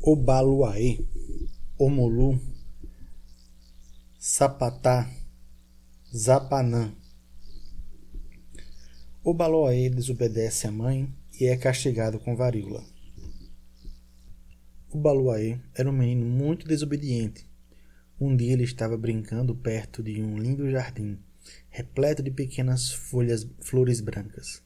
Obaluayê, Omolu, Sapatá, Zapanã. Obaloaê desobedece à mãe e é castigado com varíola. Obaloaê era um menino muito desobediente. Um dia ele estava brincando perto de um lindo jardim, repleto de pequenas flores brancas.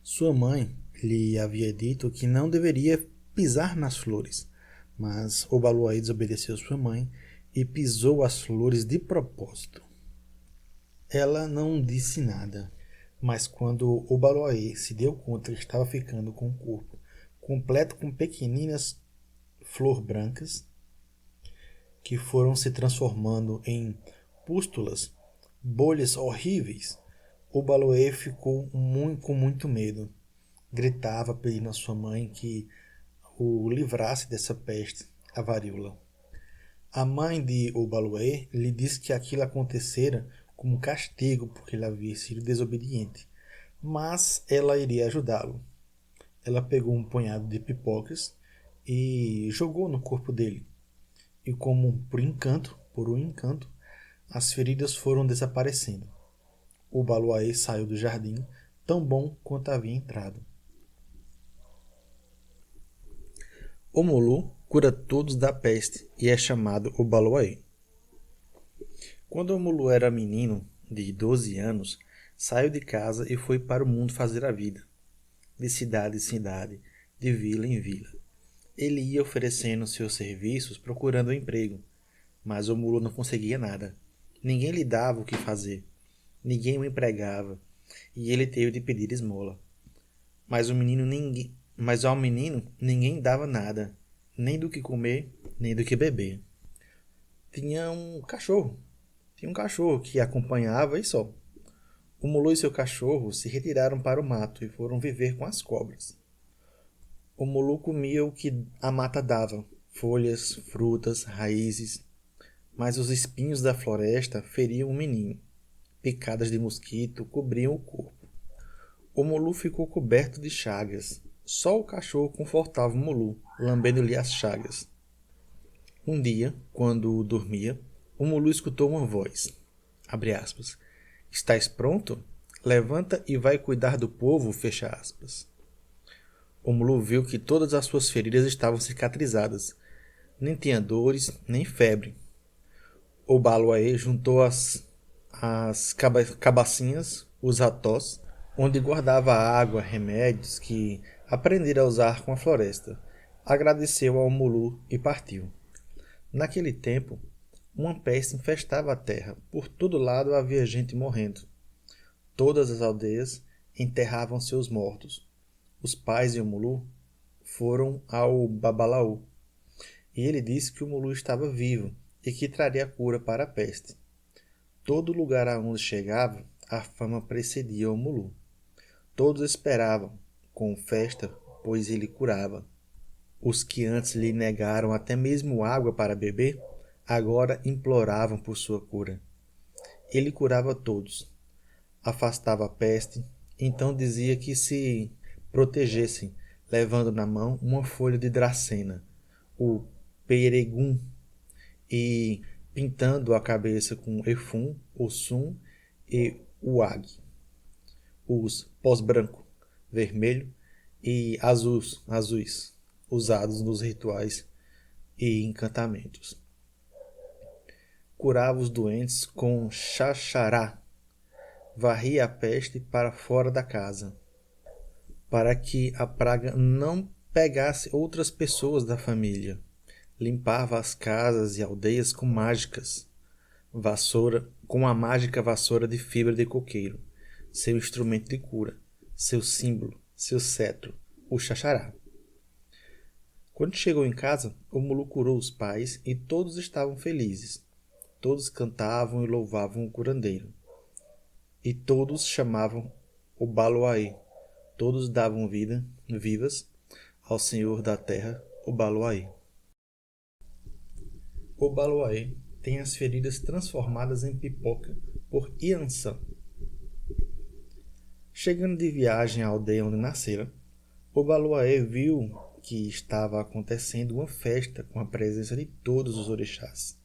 Sua mãe lhe havia dito que não deveria pisar nas flores, mas Obaloaê desobedeceu sua mãe e pisou as flores de propósito. Ela não disse nada, mas quando Obaloaê se deu conta que estava ficando com o corpo completo com pequeninas flores brancas, que foram se transformando em pústulas, bolhas horríveis, Obaloaê ficou com muito medo. Gritava pedindo à sua mãe que o livrasse dessa peste, a varíola. A mãe de Obaloaê lhe disse que aquilo acontecera como castigo porque ele havia sido desobediente, mas ela iria ajudá-lo. Ela pegou um punhado de pipocas e jogou no corpo dele. E como por um encanto, as feridas foram desaparecendo. Obaloaê saiu do jardim tão bom quanto havia entrado. Omolu cura todos da peste e é chamado Obaloaê. Quando Omolu era menino, de 12 anos, saiu de casa e foi para o mundo fazer a vida, de cidade em cidade, de vila em vila. Ele ia oferecendo seus serviços procurando um emprego, mas Omolu não conseguia nada. Ninguém lhe dava o que fazer, ninguém o empregava, e ele teve de pedir esmola. Mas ao menino ninguém dava nada, nem do que comer, nem do que beber. Tinha um cachorro. Tinha um cachorro que acompanhava e só. O Molu e seu cachorro se retiraram para o mato e foram viver com as cobras. O Molu comia o que a mata dava, folhas, frutas, raízes, mas os espinhos da floresta feriam o menino. Picadas de mosquito cobriam o corpo. O Molu ficou coberto de chagas. Só o cachorro confortava o Molu, lambendo-lhe as chagas. Um dia, quando dormia, o Molu escutou uma voz. Abre aspas. Estás pronto? Levanta e vai cuidar do povo, fecha aspas. O Molu viu que todas as suas feridas estavam cicatrizadas. Nem tinha dores, nem febre. O Baloaê juntou as cabacinhas, os ratós, onde guardava água, remédios que aprendera a usar com a floresta. Agradeceu ao Molu e partiu. Naquele tempo, uma peste infestava a terra. Por todo lado havia gente morrendo. Todas as aldeias enterravam seus mortos. Os pais e o Molu foram ao Babalaú. E ele disse que o Molu estava vivo e que traria cura para a peste. Todo lugar aonde chegava, a fama precedia o Molu. Todos esperavam, com festa, pois ele curava. Os que antes lhe negaram até mesmo água para beber, agora imploravam por sua cura. Ele curava todos, afastava a peste, então dizia que se protegessem, levando na mão uma folha de dracena, o peregum, e pintando a cabeça com Efum, Ossum e Uag. Os pós branco, vermelho e azuis, usados nos rituais e encantamentos. Curava os doentes com xaxará, varria a peste para fora da casa, para que a praga não pegasse outras pessoas da família. Limpava as casas e aldeias com com a mágica vassoura de fibra de coqueiro, seu instrumento de cura, seu símbolo, seu cetro, o xaxará. Quando chegou em casa, o Molu curou os pais e todos estavam felizes. Todos cantavam e louvavam o curandeiro. E todos chamavam o Baloaê. Todos davam vivas, ao Senhor da terra, o Baloaê. O Baloaê tem as feridas transformadas em pipoca por Iansã. Chegando de viagem à aldeia onde nascera, o Baloaê viu que estava acontecendo uma festa com a presença de todos os orixás.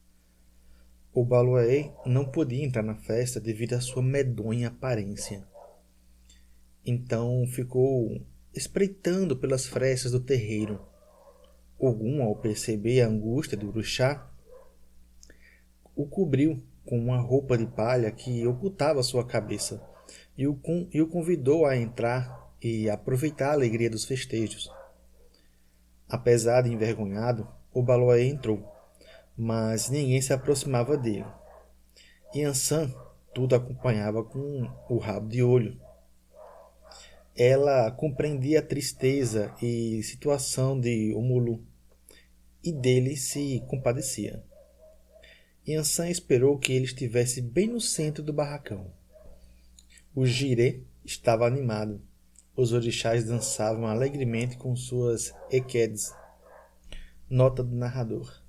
O Baluaê não podia entrar na festa devido à sua medonha aparência. Então ficou espreitando pelas frestas do terreiro. Ogum, ao perceber a angústia do orixá, o cobriu com uma roupa de palha que ocultava sua cabeça e o convidou a entrar e aproveitar a alegria dos festejos. Apesar de envergonhado, o Baluaê entrou, mas ninguém se aproximava dele. Yansan tudo acompanhava com o rabo de olho. Ela compreendia a tristeza e situação de Omulu e dele se compadecia. Yansan esperou que ele estivesse bem no centro do barracão. O girê estava animado. Os orixás dançavam alegremente com suas equedes. Nota do narrador.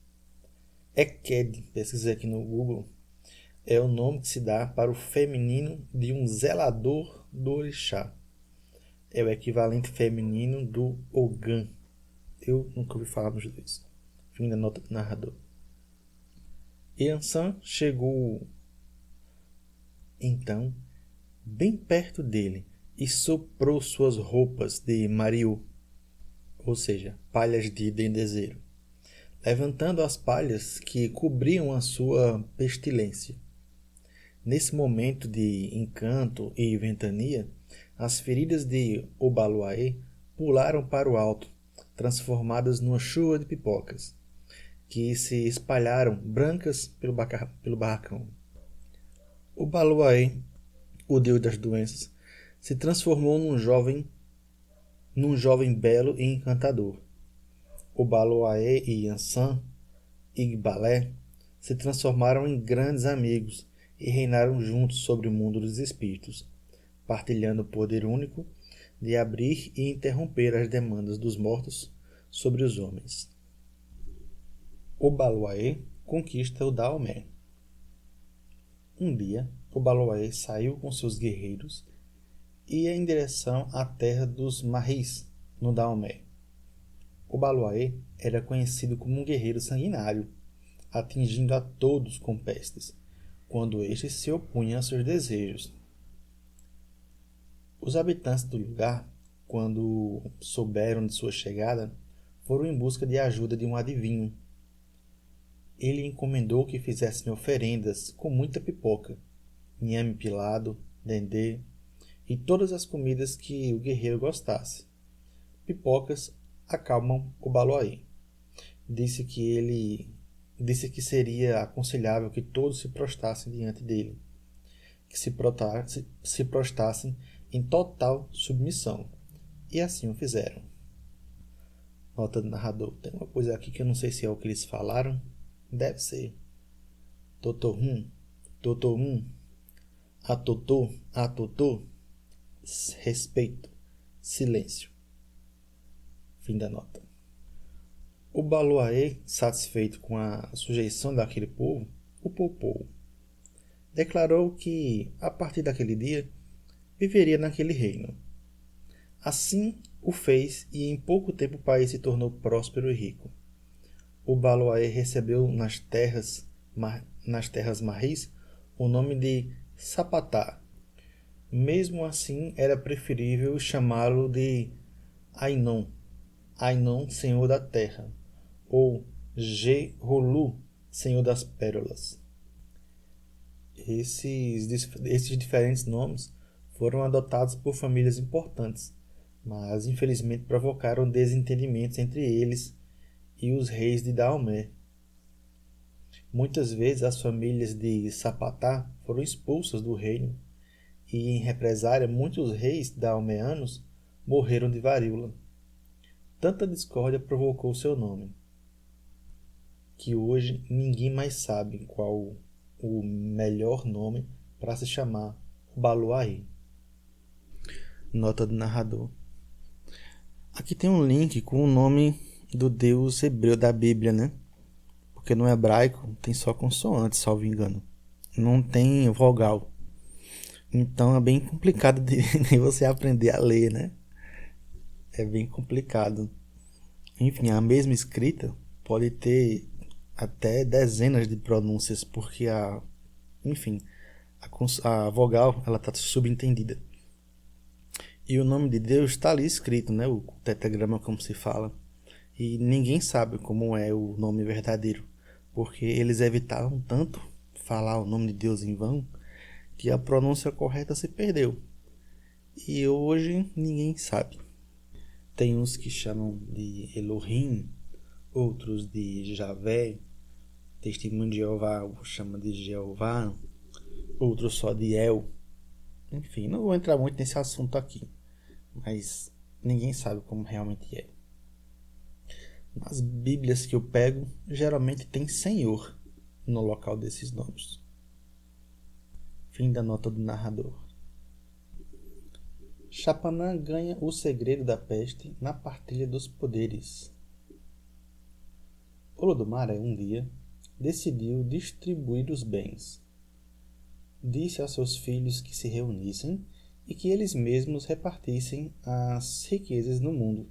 Equed, pesquisei aqui no Google, é o nome que se dá para o feminino de um zelador do orixá. É o equivalente feminino do Ogã. Eu nunca ouvi falar nos dois. Fim da nota do narrador. Yansan chegou então bem perto dele e soprou suas roupas de mariú, ou seja, palhas de dendezeiro, levantando as palhas que cobriam a sua pestilência. Nesse momento de encanto e ventania, as feridas de Obaluaê pularam para o alto, transformadas numa chuva de pipocas, que se espalharam brancas pelo barracão. Obaluaê, o deus das doenças, se transformou num jovem belo e encantador. Obaluaê e Yansan, Igbalé, se transformaram em grandes amigos e reinaram juntos sobre o mundo dos espíritos, partilhando o poder único de abrir e interromper as demandas dos mortos sobre os homens. Obaluaê conquista o Daomé. Um dia, Obaluaê saiu com seus guerreiros e ia em direção à terra dos Marris, no Daomé. Obaluaê era conhecido como um guerreiro sanguinário, atingindo a todos com pestes, quando estes se opunham a seus desejos. Os habitantes do lugar, quando souberam de sua chegada, foram em busca de ajuda de um adivinho. Ele encomendou que fizessem oferendas com muita pipoca, inhame pilado, dendê e todas as comidas que o guerreiro gostasse. Pipocas acalmam o Baluaê. Disse que seria aconselhável que todos se prostrassem diante dele, que se prostrassem em total submissão, e assim o fizeram. Nota do narrador. Tem uma coisa aqui que eu não sei se é o que eles falaram. Deve ser. Totohum, totohum, atotô, respeito, silêncio. Fim da nota. O Baluaê, satisfeito com a sujeição daquele povo, o poupou. Declarou que, a partir daquele dia, viveria naquele reino. Assim o fez e em pouco tempo o país se tornou próspero e rico. O Baluaê recebeu nas terras marris o nome de Sapatá. Mesmo assim, era preferível chamá-lo de Ainon, senhor da terra, ou Gerolu, senhor das pérolas. Esses diferentes nomes foram adotados por famílias importantes, mas infelizmente provocaram desentendimentos entre eles e os reis de Daomé. Muitas vezes as famílias de Sapatá foram expulsas do reino e, em represália, muitos reis daomeanos morreram de varíola. Tanta discórdia provocou seu nome, que hoje ninguém mais sabe qual o melhor nome para se chamar o Baluaê. Nota do narrador. Aqui tem um link com o nome do deus hebreu da Bíblia, né? Porque no hebraico tem só consoante, salvo engano. Não tem vogal. Então é bem complicado de você aprender a ler, né? É bem complicado. Enfim, a mesma escrita pode ter até dezenas de pronúncias, porque enfim, a vogal ela está subentendida. E o nome de Deus está ali escrito, né? O tetragrama, como se fala. E ninguém sabe como é o nome verdadeiro, porque eles evitavam tanto falar o nome de Deus em vão que a pronúncia correta se perdeu. E hoje ninguém sabe. Tem uns que chamam de Elohim, outros de Javé, Testemunho de Jeová chama de Jeová, outros só de El. Enfim, não vou entrar muito nesse assunto aqui, mas ninguém sabe como realmente é. Nas Bíblias que eu pego, geralmente tem Senhor no local desses nomes. Fim da nota do narrador. Chapanã ganha o segredo da peste na partilha dos poderes. Olodumare, um dia, decidiu distribuir os bens. Disse aos seus filhos que se reunissem e que eles mesmos repartissem as riquezas no mundo.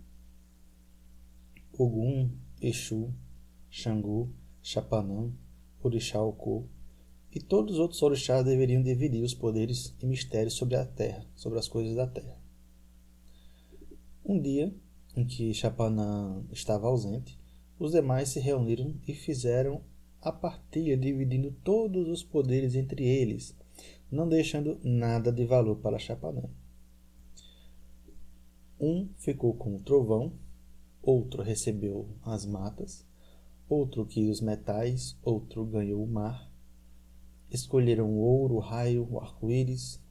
Ogum, Exu, Xangô, Chapanã, Orixá Okô e todos os outros orixás deveriam dividir os poderes e mistérios sobre a terra, sobre as coisas da terra. Um dia, em que Chapanã estava ausente, os demais se reuniram e fizeram a partilha, dividindo todos os poderes entre eles, não deixando nada de valor para Chapanã. Um ficou com o trovão, outro recebeu as matas, outro quis os metais, outro ganhou o mar. Escolheram o ouro, o raio, o arco-íris,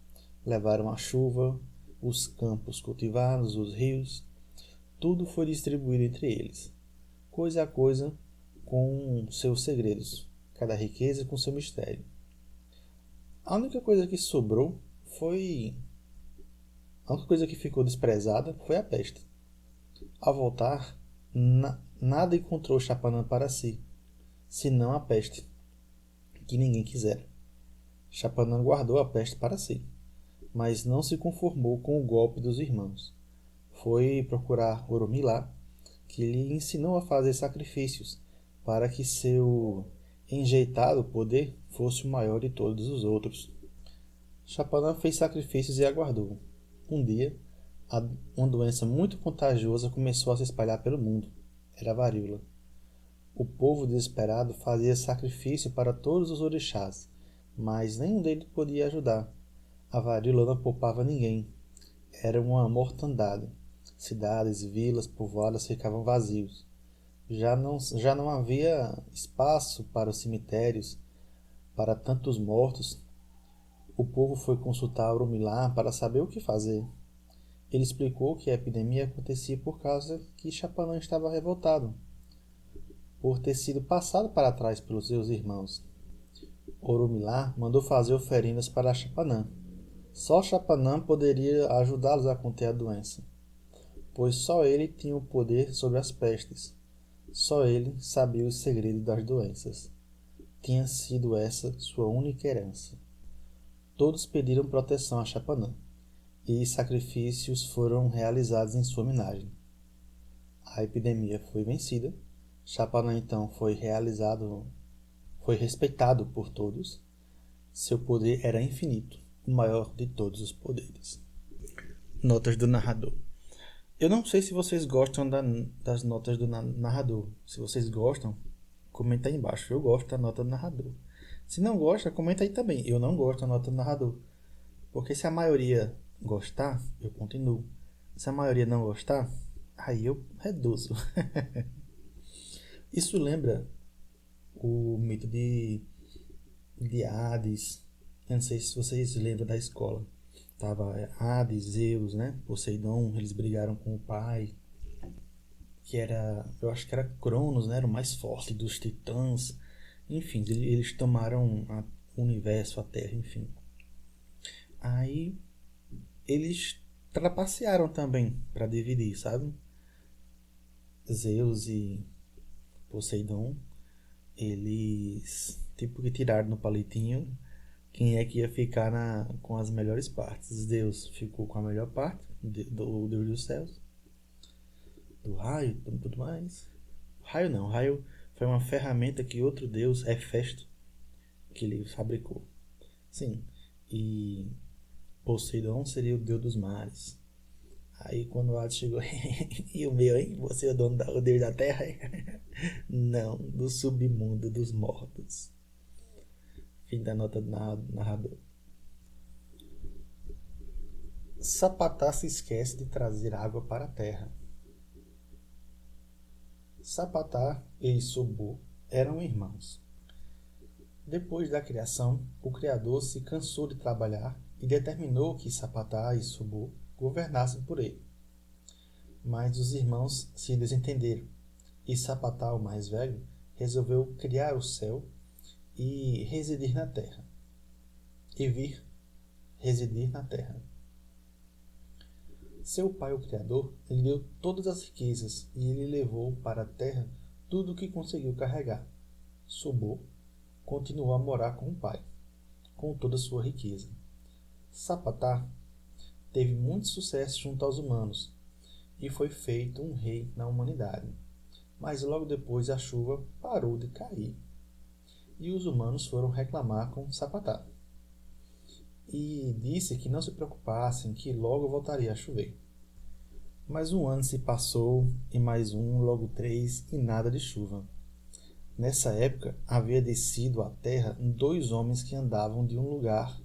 levaram a chuva, os campos cultivados, os rios. Tudo foi distribuído entre eles, coisa a coisa com seus segredos, cada riqueza com seu mistério. A única coisa que sobrou foi... A única coisa que ficou desprezada foi a peste. Ao voltar, nada encontrou Chapanã para si, senão a peste, que ninguém quisera. Chapanã guardou a peste para si, mas não se conformou com o golpe dos irmãos. Foi procurar Oromilá, que lhe ensinou a fazer sacrifícios para que seu enjeitado poder fosse o maior de todos os outros. Chapanã fez sacrifícios e aguardou. Um dia, uma doença muito contagiosa começou a se espalhar pelo mundo. Era a varíola. O povo desesperado fazia sacrifício para todos os orixás, mas nenhum deles podia ajudar. A varíola não poupava ninguém. Era uma mortandade. Cidades, vilas, povoadas ficavam vazios. Já não havia espaço para os cemitérios, para tantos mortos. O povo foi consultar Oromilá para saber o que fazer. Ele explicou que a epidemia acontecia por causa que Chapanã estava revoltado, por ter sido passado para trás pelos seus irmãos. Oromilá mandou fazer oferendas para Chapanã. Só Chapanã poderia ajudá-los a conter a doença, pois só ele tinha o poder sobre as pestes. Só ele sabia os segredos das doenças. Tinha sido essa sua única herança. Todos pediram proteção a Chapanã, e sacrifícios foram realizados em sua homenagem. A epidemia foi vencida. Chapanã então foi respeitado por todos. Seu poder era infinito, o maior de todos os poderes. Notas do narrador. Eu não sei se vocês gostam das notas do narrador. Se vocês gostam, comenta aí embaixo. Eu gosto da nota do narrador. Se não gosta, comenta aí também. Eu não gosto da nota do narrador. Porque se a maioria gostar, eu continuo. Se a maioria não gostar, aí eu reduzo. Isso lembra o mito de Hades. Eu não sei se vocês lembram da escola. Tava Hades, Zeus, né? Poseidon, eles brigaram com o pai. Que era, eu acho que era Cronos, né? Era o mais forte dos titãs. Enfim, eles tomaram o universo, a Terra, enfim. Aí eles trapacearam também para dividir, sabe? Zeus e Poseidon, eles tipo que tiraram no palitinho quem é que ia ficar com as melhores partes. Deus ficou com a melhor parte, do Deus dos céus. do raio e tudo mais. Raio não, raio foi uma ferramenta que outro deus, Hefesto, que ele fabricou. Sim, e Poseidon seria o deus dos mares. Aí quando o Hades chegou, e o meu, hein? Você é o deus da terra? Não, do submundo dos mortos. Fim da nota do narrador. Sapatá se esquece de trazer água para a terra. Sapatá e Sobu eram irmãos. Depois da criação, o Criador se cansou de trabalhar e determinou que Sapatá e Sobu governassem por ele. Mas os irmãos se desentenderam e Sapatá, o mais velho, resolveu criar o céu e residir na terra. E vir residir na terra. Seu pai, o Criador, lhe deu todas as riquezas e ele levou para a terra tudo o que conseguiu carregar. Sobu continuou a morar com o pai, com toda a sua riqueza. Sapatá teve muito sucesso junto aos humanos e foi feito um rei na humanidade. Mas logo depois a chuva parou de cair e os humanos foram reclamar com Sapatá. E disse que não se preocupassem, que logo voltaria a chover. Mas um ano se passou, e mais um, logo 3, e nada de chuva. Nessa época, havia descido à terra 2 homens que andavam de um lugar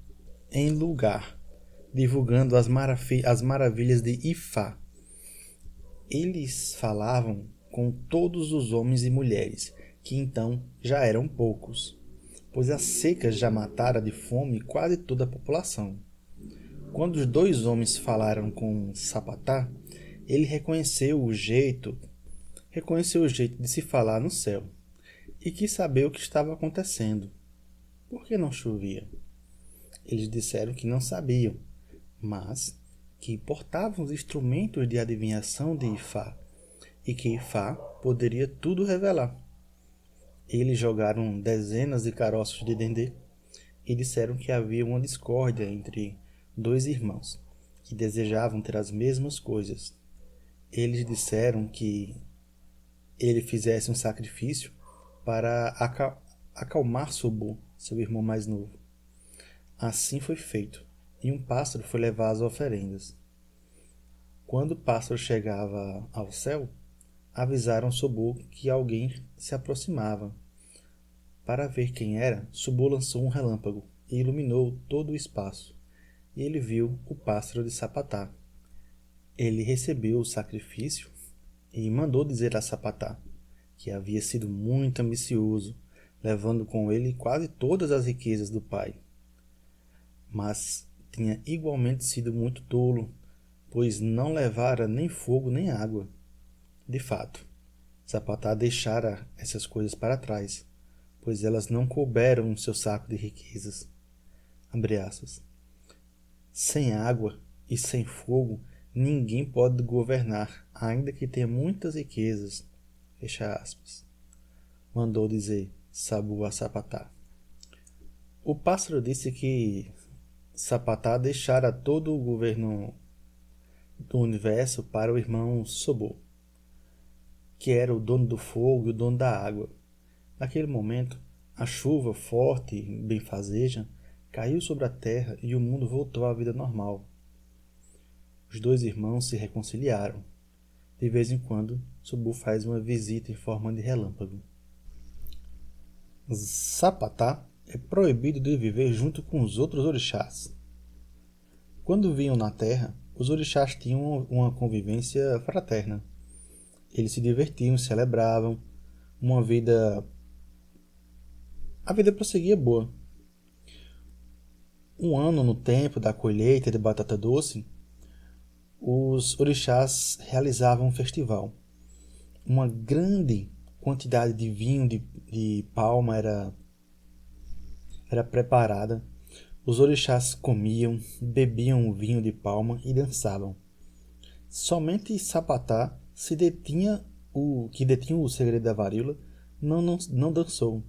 em lugar, divulgando as maravilhas de Ifá. Eles falavam com todos os homens e mulheres, que então já eram poucos, pois a seca já matara de fome quase toda a população. Quando os 2 homens falaram com Sapatá, ele reconheceu o jeito de se falar no céu e quis saber o que estava acontecendo. Por que não chovia? Eles disseram que não sabiam, mas que portavam os instrumentos de adivinhação de Ifá e que Ifá poderia tudo revelar. Eles jogaram dezenas de caroços de dendê e disseram que havia uma discórdia entre 2 irmãos que desejavam ter as mesmas coisas. Eles disseram que ele fizesse um sacrifício para acalmar Sobu, seu irmão mais novo. Assim foi feito, e um pássaro foi levar as oferendas. Quando o pássaro chegava ao céu, avisaram Sobu que alguém se aproximava. Para ver quem era, Sobu lançou um relâmpago e iluminou todo o espaço, e ele viu o pássaro de Sapatá. Ele recebeu o sacrifício e mandou dizer a Sapatá que havia sido muito ambicioso, levando com ele quase todas as riquezas do pai. Mas tinha igualmente sido muito tolo, pois não levara nem fogo nem água. De fato, Sapatá deixara essas coisas para trás, pois elas não couberam no seu saco de riquezas. Abre aspas. Sem água e sem fogo, ninguém pode governar, ainda que tenha muitas riquezas. Fecha aspas. Mandou dizer Sabu a Sapatá. O pássaro disse que Sapatá deixara todo o governo do universo para o irmão Sobu, que era o dono do fogo e o dono da água. Naquele momento, a chuva forte e benfazeja caiu sobre a terra e o mundo voltou à vida normal. Os 2 irmãos se reconciliaram. De vez em quando, Sobu faz uma visita em forma de relâmpago. Sapatá é proibido de viver junto com os outros orixás. Quando vinham na terra, os orixás tinham uma convivência fraterna. Eles se divertiam, celebravam, a vida prosseguia boa. Um ano no tempo da colheita de batata doce, os orixás realizavam um festival. Uma grande quantidade de vinho de palma era preparada. Os orixás comiam, bebiam o vinho de palma e dançavam. Somente Sapatá, que detinha o segredo da varíola, não dançou.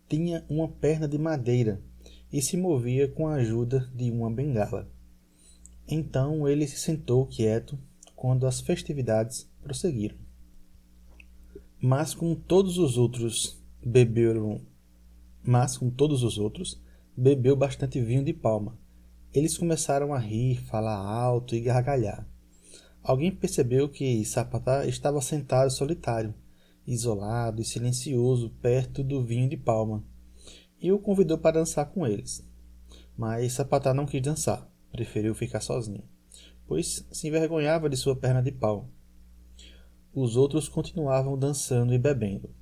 Tinha uma perna de madeira e se movia com a ajuda de uma bengala. Então ele se sentou quieto quando as festividades prosseguiram. Mas com todos os outros, bebeu bastante vinho de palma. Eles começaram a rir, falar alto e gargalhar. Alguém percebeu que Sapatá estava sentado solitário, isolado e silencioso perto do vinho de palma, e o convidou para dançar com eles. Mas Sapatá não quis dançar, preferiu ficar sozinho, pois se envergonhava de sua perna de pau. Os outros continuavam dançando e bebendo.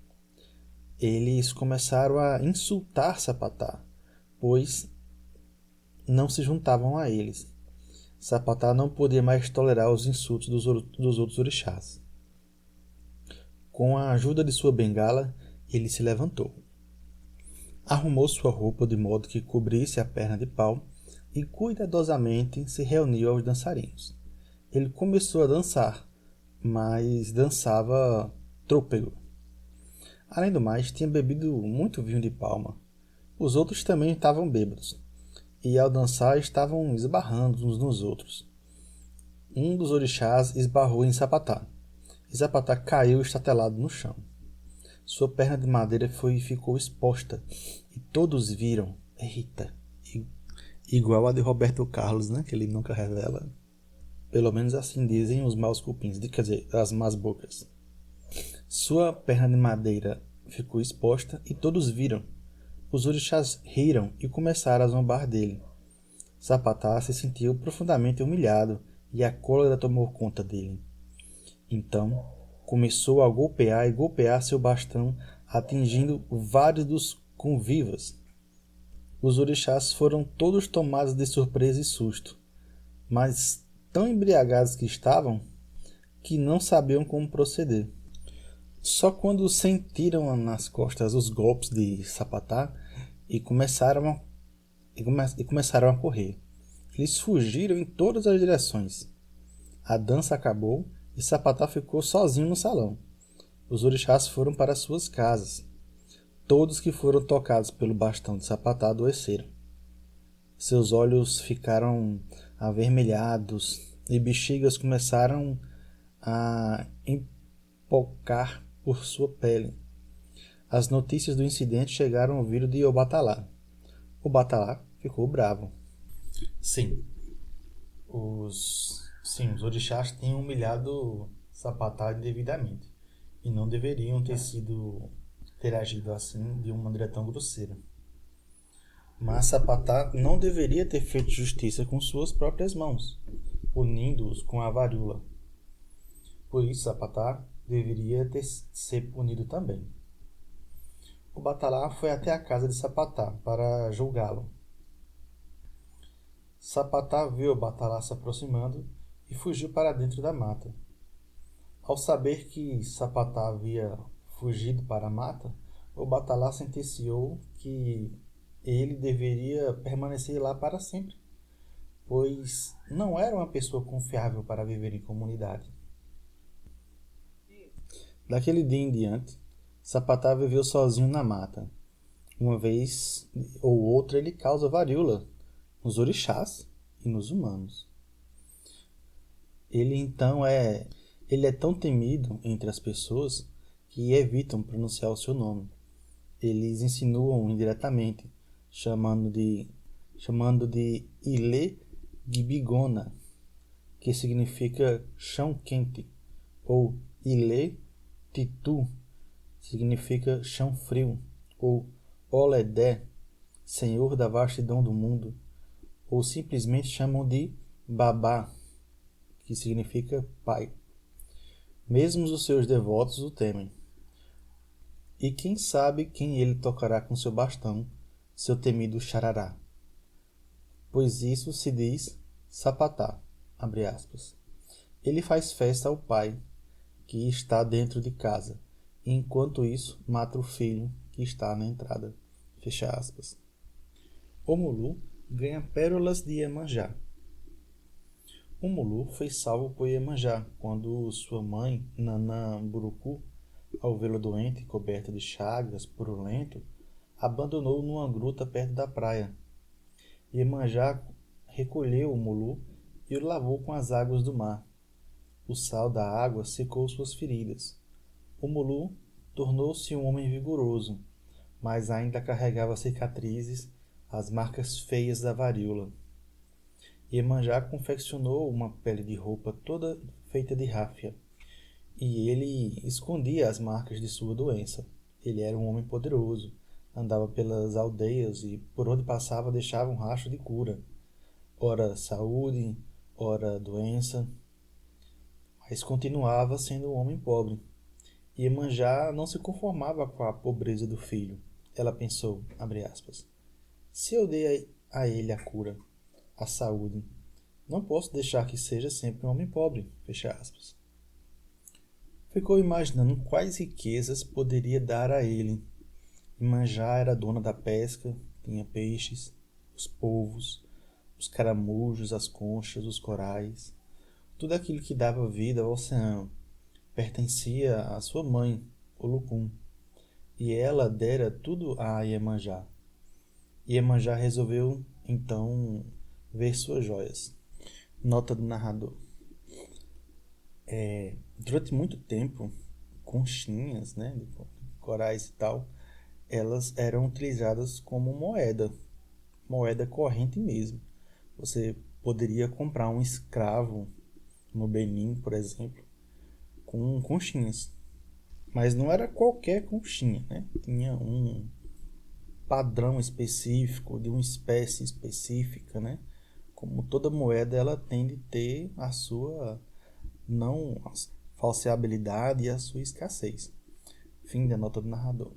Eles começaram a insultar Sapatá, pois não se juntavam a eles. Sapatá não podia mais tolerar os insultos dos outros orixás. Com a ajuda de sua bengala, ele se levantou. Arrumou sua roupa de modo que cobrisse a perna de pau e cuidadosamente se reuniu aos dançarinos. Ele começou a dançar, mas dançava trôpego. Além do mais, tinha bebido muito vinho de palma. Os outros também estavam bêbados, e ao dançar estavam esbarrando uns nos outros. Um dos orixás esbarrou em Sapatá, e Sapatá caiu estatelado no chão. Sua perna de madeira ficou exposta, e todos viram. Eita! Igual a de Roberto Carlos, né? Que ele nunca revela. Pelo menos assim dizem os maus cupins, quer dizer, as más bocas. Sua perna de madeira ficou exposta e todos viram. Os orixás riram e começaram a zombar dele. Sapatá se sentiu profundamente humilhado e a cólera tomou conta dele. Então, começou a golpear seu bastão, atingindo vários dos convivas. Os orixás foram todos tomados de surpresa e susto, mas tão embriagados que estavam, que não sabiam como proceder. Só quando sentiram nas costas os golpes de Sapatá e começaram a correr. Eles fugiram em todas as direções. A dança acabou e Sapatá ficou sozinho no salão. Os orixás foram para suas casas. Todos que foram tocados pelo bastão de Sapatá adoeceram. Seus olhos ficaram avermelhados e bexigas começaram a empocar por sua pele. As notícias do incidente chegaram ao ouvido de Obatalá. Obatalá ficou bravo. Sim, os orixás tinham humilhado Sapatá indevidamente e não deveriam ter agido assim de uma maneira tão grosseira. Mas Sapatá não deveria ter feito justiça com suas próprias mãos, punindo-os com a varíola. Por isso Sapatá deveria ser punido também. Obatalá foi até a casa de Sapatá para julgá-lo. Sapatá viu Obatalá se aproximando e fugiu para dentro da mata. Ao saber que Sapatá havia fugido para a mata, Obatalá sentenciou que ele deveria permanecer lá para sempre, pois não era uma pessoa confiável para viver em comunidade. Daquele dia em diante, Sapatá viveu sozinho na mata. Uma vez ou outra ele causa varíola nos orixás e nos humanos. Ele é tão temido entre as pessoas que evitam pronunciar o seu nome. Eles insinuam indiretamente, chamando de Ile Gibigona, que significa chão quente, ou Ile Titu, significa chão frio, ou Oledé, senhor da vastidão do mundo, ou simplesmente chamam de Babá, que significa pai. Mesmo os seus devotos o temem. E quem sabe quem ele tocará com seu bastão, seu temido xarará. Pois isso se diz Sapatá, abre aspas. Ele faz festa ao pai, que está dentro de casa, e enquanto isso mata o filho, que está na entrada. Fecha aspas. O Mulu ganha pérolas de Iemanjá. O Mulu foi salvo por Iemanjá quando sua mãe, Nanã Burucu, ao vê-lo doente e coberto de chagas, purulento, abandonou-o numa gruta perto da praia. Iemanjá recolheu o Mulu e o lavou com as águas do mar. O sal da água secou suas feridas. O Mulu tornou-se um homem vigoroso, mas ainda carregava cicatrizes, as marcas feias da varíola. Iemanjá confeccionou uma pele de roupa toda feita de ráfia, e ele escondia as marcas de sua doença. Ele era um homem poderoso, andava pelas aldeias e por onde passava deixava um rastro de cura, ora saúde, ora doença, mas continuava sendo um homem pobre. Iemanjá não se conformava com a pobreza do filho. Ela pensou, abre aspas, se eu dei a ele a cura, a saúde, não posso deixar que seja sempre um homem pobre, fecha aspas. Ficou imaginando quais riquezas poderia dar a ele. Iemanjá era dona da pesca, tinha peixes, os polvos, os caramujos, as conchas, os corais, tudo aquilo que dava vida ao oceano pertencia à sua mãe, Olocum, e ela dera tudo a Iemanjá. Iemanjá resolveu, então, ver suas joias. Nota do narrador. Durante muito tempo, conchinhas, né, de corais e tal, elas eram utilizadas como moeda corrente mesmo. Você poderia comprar um escravo no Benin, por exemplo, com conchinhas. Mas não era qualquer conchinha, né? Tinha um padrão específico, de uma espécie específica, né? Como toda moeda, ela tende a ter a sua não falseabilidade e a sua escassez. Fim da nota do narrador.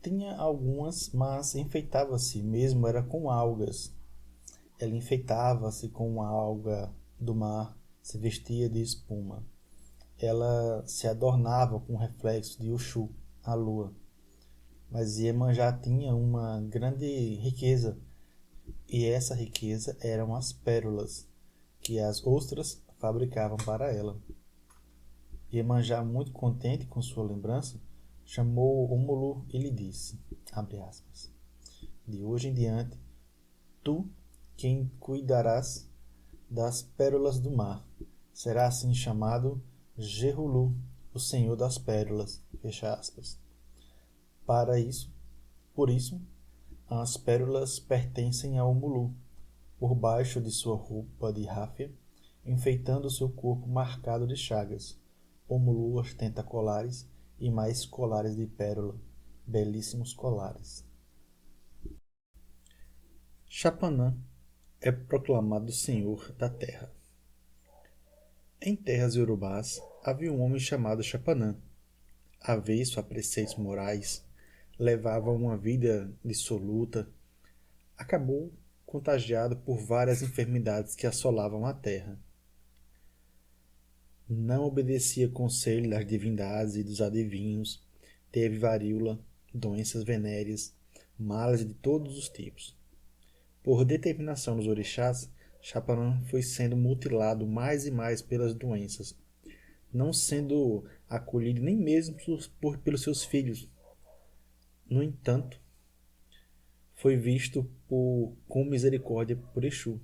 Tinha algumas, mas enfeitava-se mesmo era com algas. Ela enfeitava-se com uma alga do mar, se vestia de espuma. Ela se adornava com o reflexo de Oxu, a lua. Mas Iemanjá tinha uma grande riqueza, e essa riqueza eram as pérolas que as ostras fabricavam para ela. Iemanjá, muito contente com sua lembrança, chamou o Mulu e lhe disse, abre aspas, de hoje em diante, tu quem cuidarás das pérolas do mar. Será assim chamado Gerulu, o Senhor das Pérolas. Fecha aspas. Por isso, as pérolas pertencem ao Mulu, por baixo de sua roupa de ráfia, enfeitando seu corpo marcado de chagas. O Mulu ostenta colares e mais colares de pérola, belíssimos colares. Chapanã é proclamado Senhor da Terra. Em terras iorubás havia um homem chamado Chapanã. Avesso a preceitos morais, levava uma vida dissoluta, acabou contagiado por várias enfermidades que assolavam a terra. Não obedecia conselho das divindades e dos adivinhos, teve varíola, doenças venéreas, males de todos os tipos. Por determinação dos orixás, Chapanã foi sendo mutilado mais e mais pelas doenças, não sendo acolhido nem mesmo pelos seus filhos. No entanto, foi visto com misericórdia por Exu.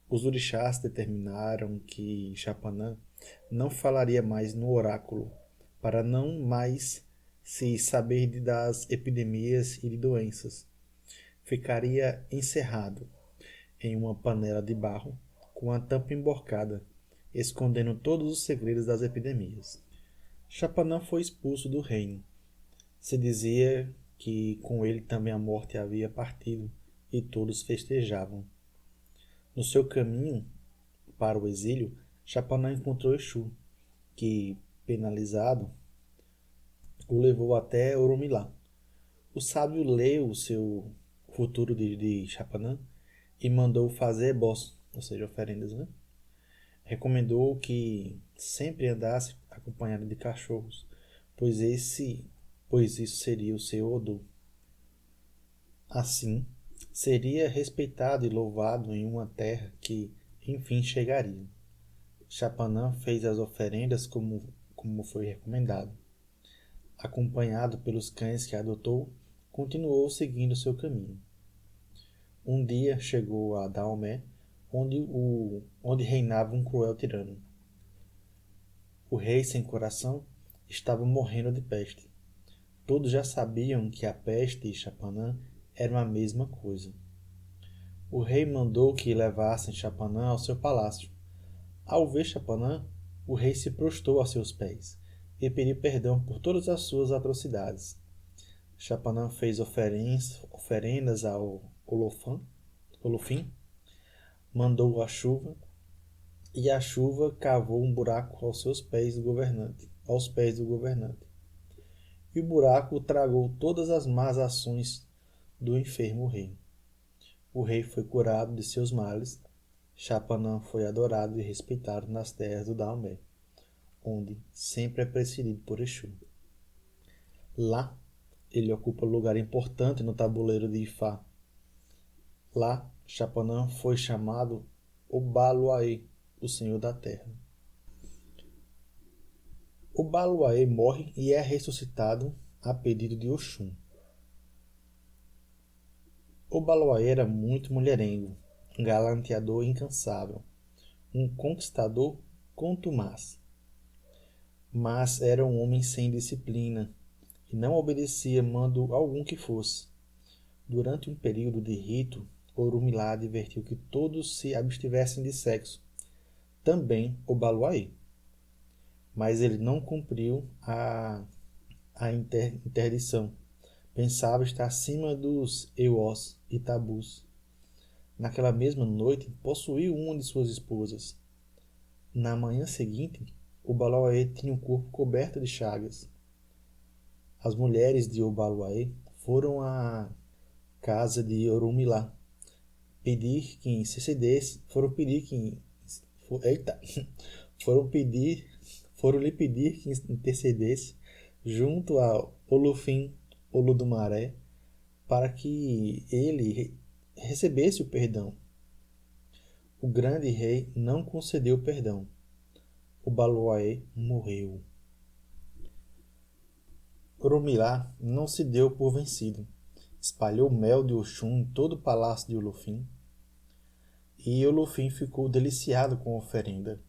Os orixás determinaram que Chapanã não falaria mais no oráculo, para não mais se saber das epidemias e de doenças. Ficaria encerrado em uma panela de barro com a tampa emborcada, escondendo todos os segredos das epidemias. Chapanã foi expulso do reino. Se dizia que com ele também a morte havia partido, e todos festejavam. No seu caminho para o exílio, Chapanã encontrou Exu, que, penalizado, o levou até Oromilá. O sábio leu o seu futuro de Chapanã e mandou fazer ebós, ou seja, oferendas, né? Recomendou que sempre andasse acompanhado de cachorros, pois isso seria o seu Odu. Assim, seria respeitado e louvado em uma terra que, enfim, chegaria. Chapanã fez as oferendas como foi recomendado. Acompanhado pelos cães que adotou, continuou seguindo seu caminho. Um dia chegou a Daomé, onde reinava um cruel tirano. O rei sem coração estava morrendo de peste. Todos já sabiam que a peste e Chapanã eram a mesma coisa. O rei mandou que levassem Chapanã ao seu palácio. Ao ver Chapanã, o rei se prostrou a seus pés e pediu perdão por todas as suas atrocidades. Chapanã fez oferendas ao Olofim, mandou a chuva, e a chuva cavou um buraco aos pés do governante. E o buraco tragou todas as más ações do enfermo rei. O rei foi curado de seus males. Chapanã foi adorado e respeitado nas terras do Daomé, onde sempre é presidido por Exu. Lá, ele ocupa lugar importante no tabuleiro de Ifá. Lá, Chapanã foi chamado Obaluaê, o Senhor da Terra. Obaluaê morre e é ressuscitado a pedido de Oxum. Obaluaê era muito mulherengo, um galanteador incansável, um conquistador contumaz. Mas era um homem sem disciplina e não obedecia mando algum que fosse. Durante um período de rito, Orumilá advertiu que todos se abstivessem de sexo, também Obaluaê. Mas ele não cumpriu a interdição. Pensava estar acima dos Ewós e tabus. Naquela mesma noite, possuiu uma de suas esposas. Na manhã seguinte, Obaluaê tinha o corpo coberto de chagas. As mulheres de Obaluaê foram à casa de Orumilá pedir que se cedesse, foram lhe pedir que intercedesse junto a Olufim Oludumaré para que ele recebesse o perdão. O grande rei não concedeu perdão. Obaluaê morreu. Orumilá não se deu por vencido. Espalhou mel de Oxum em todo o palácio de Olufim. E Olufim ficou deliciado com a oferenda.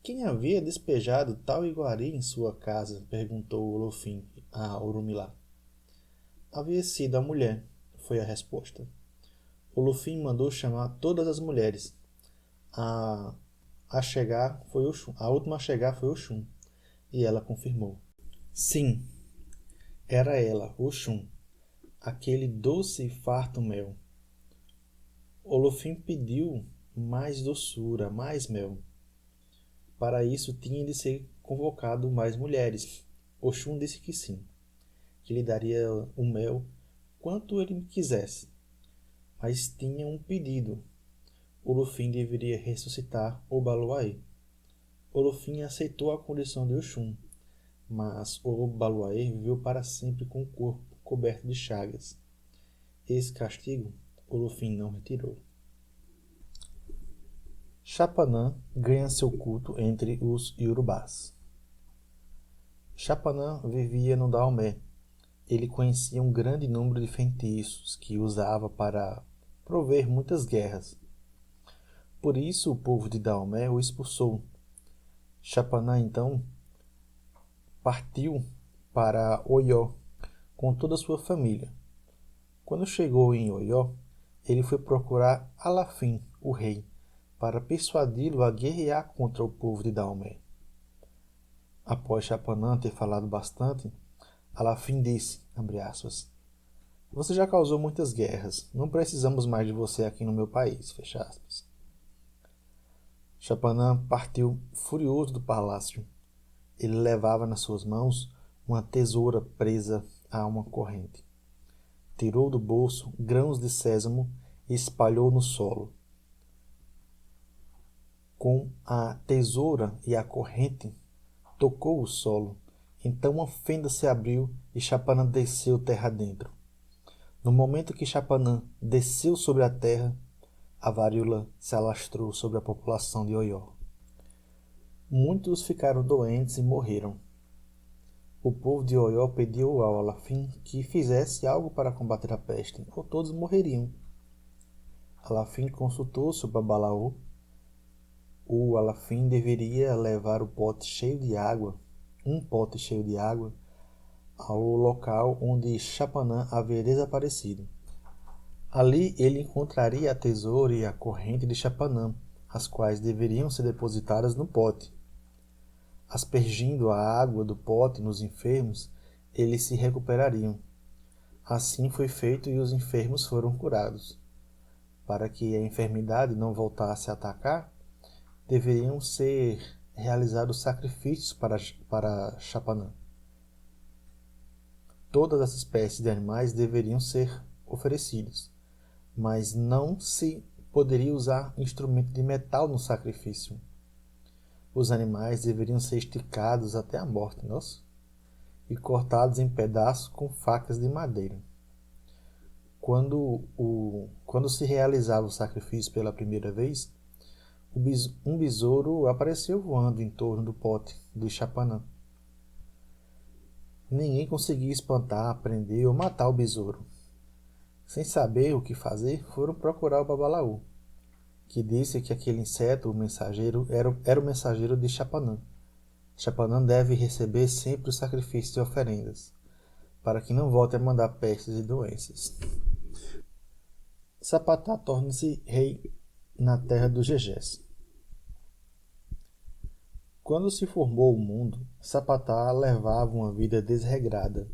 Quem havia despejado tal iguaria em sua casa? Perguntou Olufim a Orumilá. Havia sido a mulher, foi a resposta. Olufim mandou chamar todas as mulheres. A última a chegar foi Oxum, e ela confirmou. Sim, era ela, Oxum, aquele doce e farto mel. Olufim pediu mais doçura, mais mel. Para isso tinha de ser convocado mais mulheres. Oxum disse que sim, que lhe daria o mel quanto ele quisesse. Mas tinha um pedido. Olufim deveria ressuscitar Obaluaê. Olufim aceitou a condição de Oxum, mas Obaluaê viveu para sempre com o corpo coberto de chagas. Esse castigo Olufim não retirou. Chapanã ganha seu culto entre os Iorubás. Chapanã vivia no Daomé. Ele conhecia um grande número de feitiços que usava para prover muitas guerras. Por isso o povo de Daomé o expulsou. Chapanã então partiu para Oió com toda a sua família. Quando chegou em Oió, ele foi procurar Alafim, o rei, para persuadi-lo a guerrear contra o povo de Daomé. Após Chapanã ter falado bastante, Alafim disse, aspas, você já causou muitas guerras, não precisamos mais de você aqui no meu país, fecha aspas. Chapanã partiu furioso do palácio. Ele levava nas suas mãos uma tesoura presa a uma corrente. Tirou do bolso grãos de sésamo e espalhou no solo. Com a tesoura e a corrente, tocou o solo. Então uma fenda se abriu e Chapanã desceu terra dentro. No momento que Chapanã desceu sobre a terra, a varíola se alastrou sobre a população de Oió. Muitos ficaram doentes e morreram. O povo de Oió pediu ao Alafim que fizesse algo para combater a peste, ou todos morreriam. Alafim consultou sobre Babalaú. O Alafim deveria levar um pote cheio de água, ao local onde Chapanã havia desaparecido. Ali ele encontraria a tesoura e a corrente de Chapanã, as quais deveriam ser depositadas no pote. Aspergindo a água do pote nos enfermos, eles se recuperariam. Assim foi feito e os enfermos foram curados. Para que a enfermidade não voltasse a atacar, deveriam ser realizados sacrifícios para Chapanã. Todas as espécies de animais deveriam ser oferecidos, mas não se poderia usar instrumento de metal no sacrifício. Os animais deveriam ser esticados até a morte, e cortados em pedaços com facas de madeira. Quando se realizava o sacrifício pela primeira vez, um besouro apareceu voando em torno do pote de Chapanã. Ninguém conseguia espantar, prender ou matar o besouro. Sem saber o que fazer, foram procurar o Babalaú, que disse que aquele inseto, o mensageiro, era o mensageiro de Chapanã. Chapanã deve receber sempre os sacrifícios e oferendas, para que não volte a mandar pestes e doenças. Sapatá torna-se rei na terra dos Jejés. Quando se formou o mundo, Sapatá levava uma vida desregrada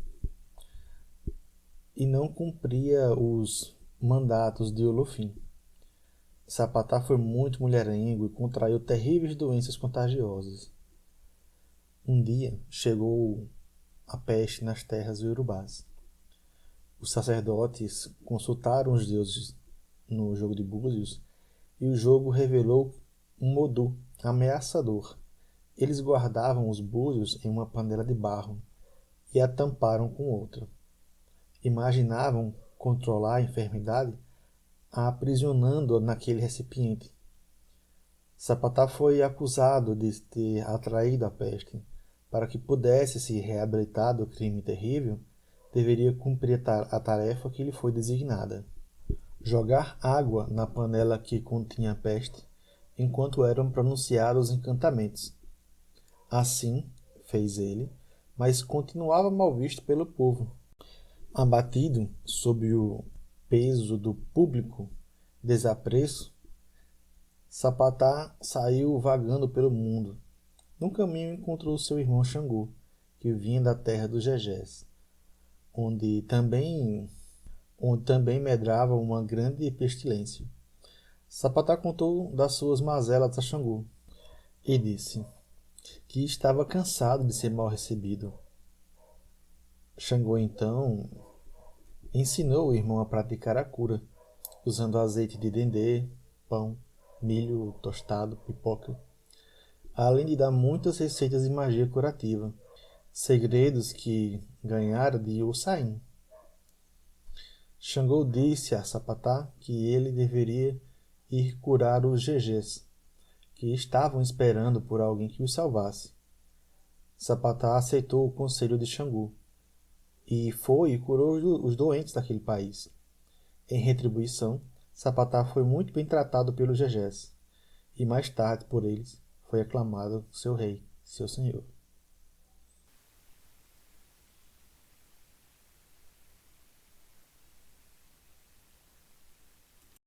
e não cumpria os mandatos de Olofim. Sapatá foi muito mulherengo e contraiu terríveis doenças contagiosas. Um dia chegou a peste nas terras iorubás. Os sacerdotes consultaram os deuses no jogo de búzios e o jogo revelou um Modu ameaçador. Eles guardavam os búzios em uma panela de barro e a tamparam com outra. Imaginavam controlar a enfermidade aprisionando-a naquele recipiente. Sapatá foi acusado de ter atraído a peste. Para que pudesse se reabilitar do crime terrível, deveria cumprir a tarefa que lhe foi designada: jogar água na panela que continha a peste, enquanto eram pronunciados os encantamentos. Assim fez ele, mas continuava mal visto pelo povo. Abatido sob o peso do público desapreço, Sapatá saiu vagando pelo mundo. No caminho encontrou seu irmão Xangô, que vinha da terra dos Jejés, onde também medrava uma grande pestilência. Sapatá contou das suas mazelas a Xangô e disse que estava cansado de ser mal recebido. Xangô então ensinou o irmão a praticar a cura, usando azeite de dendê, pão, milho tostado, pipoca, além de dar muitas receitas de magia curativa, segredos que ganhara de Ossain. Xangô disse a Sapatá que ele deveria ir curar os Jejés, que estavam esperando por alguém que os salvasse. Sapatá aceitou o conselho de Xangô e foi e curou os doentes daquele país. Em retribuição, Sapatá foi muito bem tratado pelos Jejés, e mais tarde por eles foi aclamado seu rei, seu senhor.